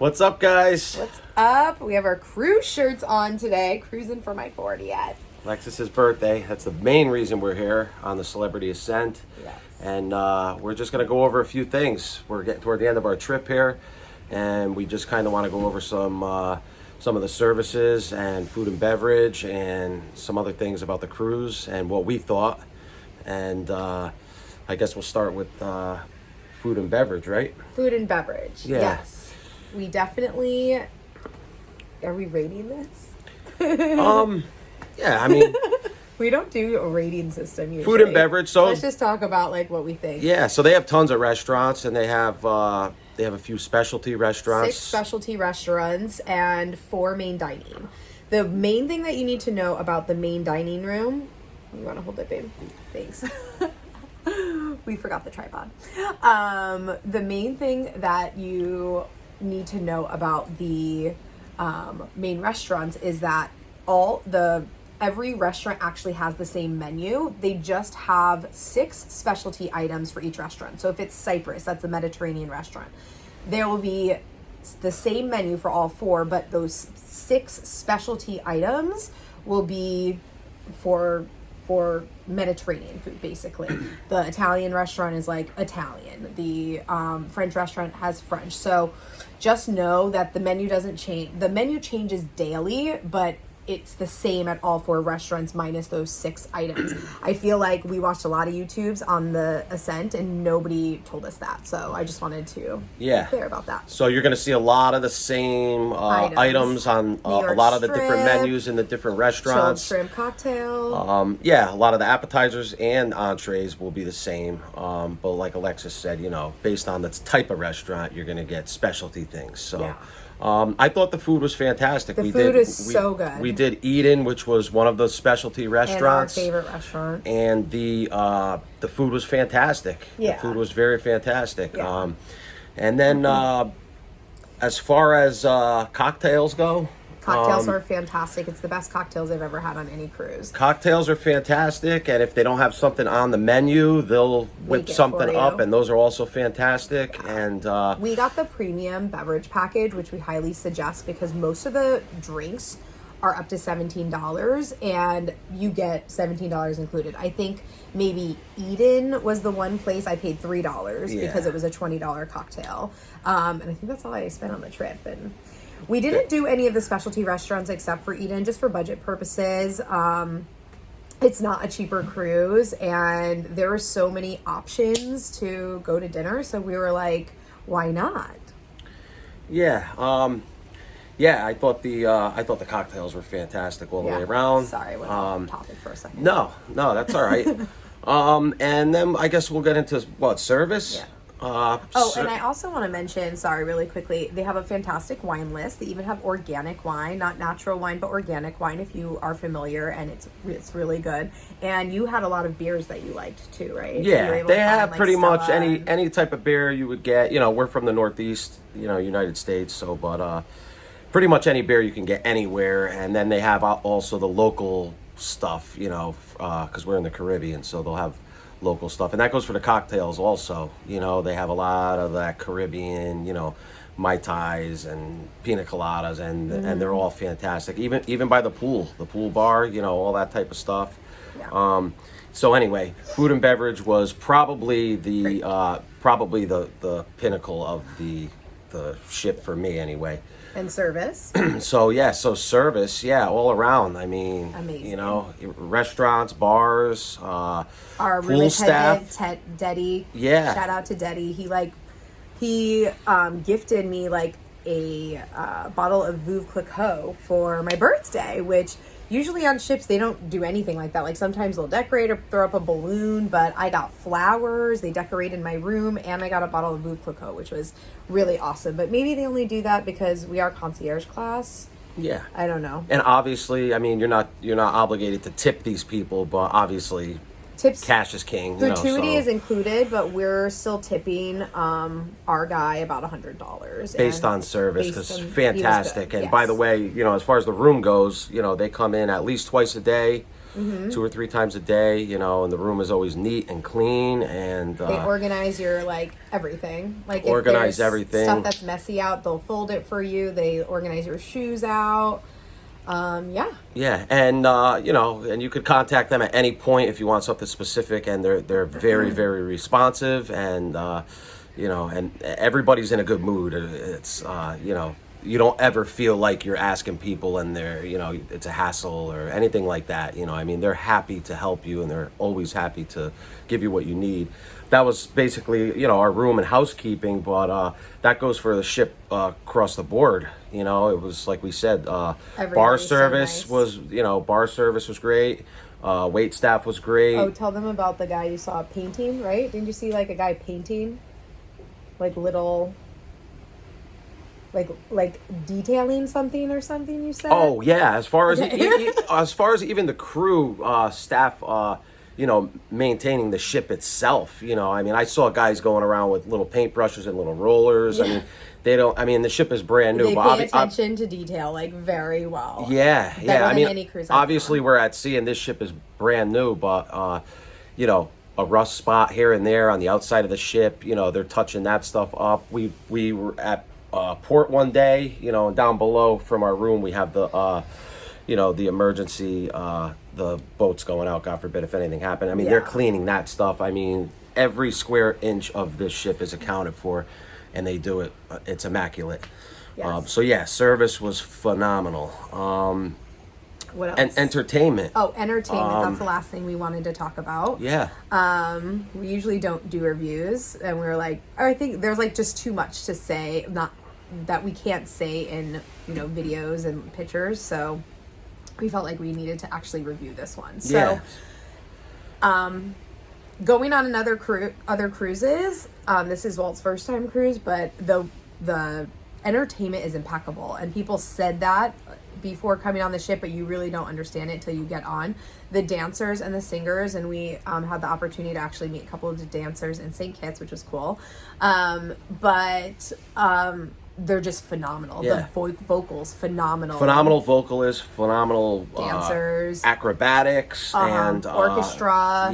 What's up, guys? What's up? We have our cruise shirts on today. Cruising for my 40th. Alexis's birthday. That's the main reason we're here on the Celebrity Ascent. Yes. And we're just going to go over a few things. We're getting toward the end of our trip here, and we just kind of want to go over some of the services and food and beverage and some other things about the cruise and what we thought. And I guess we'll start with food and beverage, right? Food and beverage. Yeah. Yes. We definitely... Are we rating this? Yeah, I mean... We don't do a rating system usually. Food and beverage, so... Let's just talk about, like, what we think. Yeah, so they have tons of restaurants, and they have a few specialty restaurants. 6 specialty restaurants and 4 main dining. The main thing that you need to know about the main dining room... You want to hold it, babe? Thanks. We forgot the tripod. The main thing that you need to know about the main restaurants is that every restaurant actually has the same menu. They just have 6 specialty items for each restaurant. So if it's Cyprus, that's a Mediterranean restaurant, there will be the same menu for all 4, but those 6 specialty items will be for Mediterranean food, basically. The Italian restaurant is like Italian. The French restaurant has French. So just know that the menu doesn't change. The menu changes daily, but it's the same at all 4 restaurants minus those 6 items. I feel like we watched a lot of YouTubes on the Ascent and nobody told us that. So I just wanted to be clear about that. So you're going to see a lot of the same items on a lot of the different menus in the different restaurants. Shrimp cocktail. A lot of the appetizers and entrees will be the same. But like Alexis said, based on the type of restaurant, you're going to get specialty things. So. Yeah. I thought the food was fantastic. The food is so good. We did Eden, which was one of the specialty restaurants. And our favorite restaurant. And the food was fantastic. Yeah. The food was very fantastic. Yeah. And then as far as cocktails go... Cocktails are fantastic. It's the best cocktails I've ever had on any cruise. Cocktails are fantastic, and if they don't have something on the menu, they'll whip something up, and those are also fantastic. And we got the premium beverage package, which we highly suggest because most of the drinks are up to $17, and you get $17 included. I think maybe Eden was the one place I paid $3 because it was a $20 cocktail. And I think that's all I spent on the trip. And we didn't do any of the specialty restaurants except for Eden, just for budget purposes. It's not a cheaper cruise, and there are so many options to go to dinner, so we were like, why not? Yeah, I thought the cocktails were fantastic all the way around. Sorry, I went off topic for a second. No, that's all right. And then I guess we'll get into service. Yeah. And I also want to mention, really quickly, they have a fantastic wine list. They even have organic wine, not natural wine, but organic wine if you are familiar, and it's really good. And you had a lot of beers that you liked too, right? Yeah, they have pretty much any type of beer you would get. We're from the Northeast, United States, so but pretty much any beer you can get anywhere. And then they have also the local stuff, because we're in the Caribbean, so they'll have local stuff, and that goes for the cocktails also. They have a lot of that Caribbean, Mai Tais and pina coladas, and they're all fantastic. Even by the pool bar, all that type of stuff. Yeah. So anyway, food and beverage was probably the pinnacle of the ship for me anyway. And service. So service, all around. I mean, amazing. Restaurants, bars, our pool staff. Deddy. Yeah. Shout out to Deddy. He gifted me a bottle of Veuve Clicquot for my birthday, which usually on ships they don't do anything like that. Like sometimes they'll decorate or throw up a balloon, but I got flowers. They decorated my room, and I got a bottle of Veuve Clicquot, which was really awesome. But maybe they only do that because we are concierge class. Yeah, I don't know. And obviously, I mean, you're not obligated to tip these people, but obviously, tips, cash is king. Gratuity is included, but we're still tipping our guy about $100 based on service, because fantastic. And by the way, as far as the room goes, they come in at least twice a day. 2 or 3 times a day, you know, and the room is always neat and clean, and they organize your like everything. Like organize if there's everything. stuff that's messy out, they'll fold it for you. They organize your shoes out. Yeah, and you know, and you could contact them at any point if you want something specific, and they're very, very responsive, and you know, and everybody's in a good mood. It's you know, you don't ever feel like you're asking people and they're, you know, it's a hassle or anything like that. You know, I mean, they're happy to help you, and they're always happy to give you what you need. That was basically, you know, our room and housekeeping, but that goes for the ship across the board. You know, it was like we said, bar service was, you know, bar service was great. Wait staff was great. Oh, tell them about the guy you saw painting, right? Didn't you see like a guy painting, like little, like detailing something or something? You said. Oh yeah, as far as as far as even the crew staff. You know, maintaining the ship itself. You know, I mean, I saw guys going around with little paintbrushes and little rollers. I mean, they don't. I mean, the ship is brand new. They pay attention to detail like very well. Yeah, yeah. I mean, any cruise obviously we're at sea, and this ship is brand new. But you know, a rust spot here and there on the outside of the ship. You know, they're touching that stuff up. We were at port one day. You know, and down below from our room we have the you know, the emergency. The boat's going out, God forbid, if anything happened. I mean, they're cleaning that stuff. I mean, every square inch of this ship is accounted for, and they do it. It's immaculate. Yes. So yeah, service was phenomenal. What else? And entertainment. Oh, entertainment. That's the last thing we wanted to talk about. Yeah. We usually don't do reviews, and we were like, I think there's like just too much to say, not that we can't say in, you know, videos and pictures. So we felt like we needed to actually review this one. So, going on other cruises. This is Walt's first time cruise, but the entertainment is impeccable, and people said that before coming on the ship, but you really don't understand it till you get on. The dancers and the singers, and we had the opportunity to actually meet a couple of the dancers in St. Kitts, which was cool. But they're just phenomenal. Yeah. The vocals, phenomenal. Phenomenal vocalists, phenomenal dancers, acrobatics, and orchestra.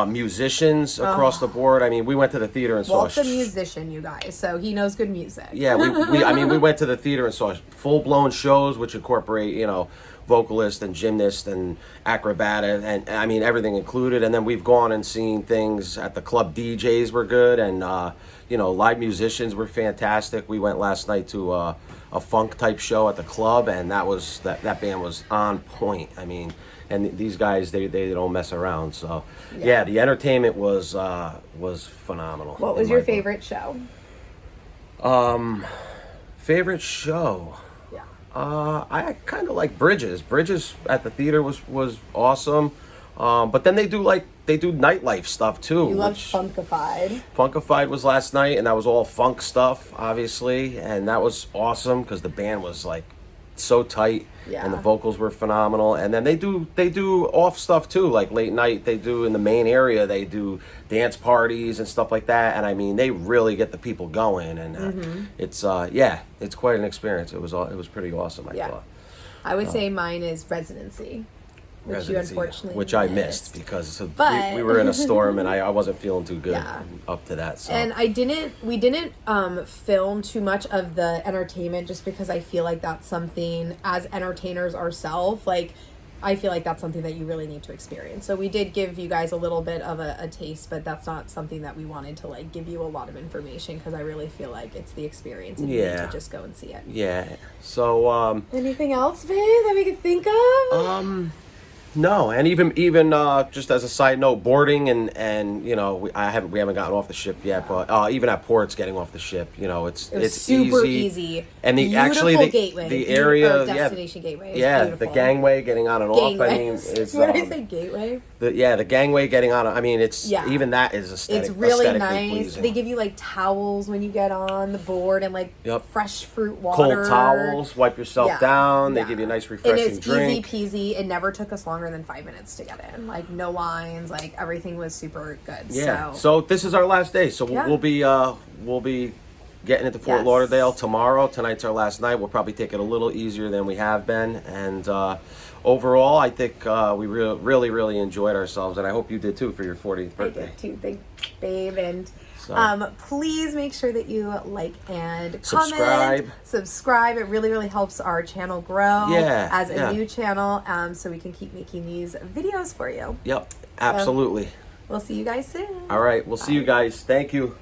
Musicians across the board. I mean, we went to the theater and Walt's saw. a musician, you guys, so he knows good music. Yeah, I mean, we went to the theater and saw full-blown shows which incorporate, you know, vocalist and gymnast and acrobatic, and I mean everything included. And then we've gone and seen things at the club. DJs were good, and you know, live musicians were fantastic. We went last night to a funk type show at the club, and that band was on point. I mean, and these guys, they don't mess around. So yeah, the entertainment was phenomenal. What was your favorite show? Favorite show? I kind of like Bridges. Bridges at the theater was awesome. But then they do nightlife stuff too. You love Funkified. Funkified was last night, and that was all funk stuff, obviously, and that was awesome because the band was like so tight, and the vocals were phenomenal. And then they do off stuff too, like late night. They do in the main area. They do dance parties and stuff like that. And I mean, they really get the people going, and it's quite an experience. It was pretty awesome. I thought. I would say mine is Residency. Which you unfortunately I missed because we were in a storm, and I wasn't feeling too good up to that. So. And we didn't film too much of the entertainment just because I feel like that's something, as entertainers ourselves, like I feel like that's something that you really need to experience. So we did give you guys a little bit of a taste, but that's not something that we wanted to like give you a lot of information, because I really feel like it's the experience, and you need to just go and see it. Yeah. So anything else, babe, that we could think of? No, and even just as a side note, boarding and you know, we haven't gotten off the ship yet, but even at ports, getting off the ship, you know, it's super easy. And the gateway, the area, destination gateway, is beautiful. The gangway getting on and off. I mean, is what did I say, gateway? The gangway getting on. I mean, it's even that is aesthetic. It's really nice. Pleasing. They give you like towels when you get on the board, and like fresh fruit water, cold towels, wipe yourself down. They give you a nice refreshing drink. It's easy peasy. It never took us longer than 5 minutes to get in. Like no lines. Like everything was super good. Yeah. So this is our last day. So we'll be getting into Fort Yes. Lauderdale tomorrow. Tonight's our last night. We'll probably take it a little easier than we have been. And overall, I think we really enjoyed ourselves. And I hope you did too for your 40th birthday. I did too. Thanks, babe. And So. please make sure that you like and Subscribe. Subscribe. It really helps our channel grow as a new channel, so we can keep making these videos for you. Yep, absolutely. We'll see you guys soon. All right, we'll see you guys. Thank you.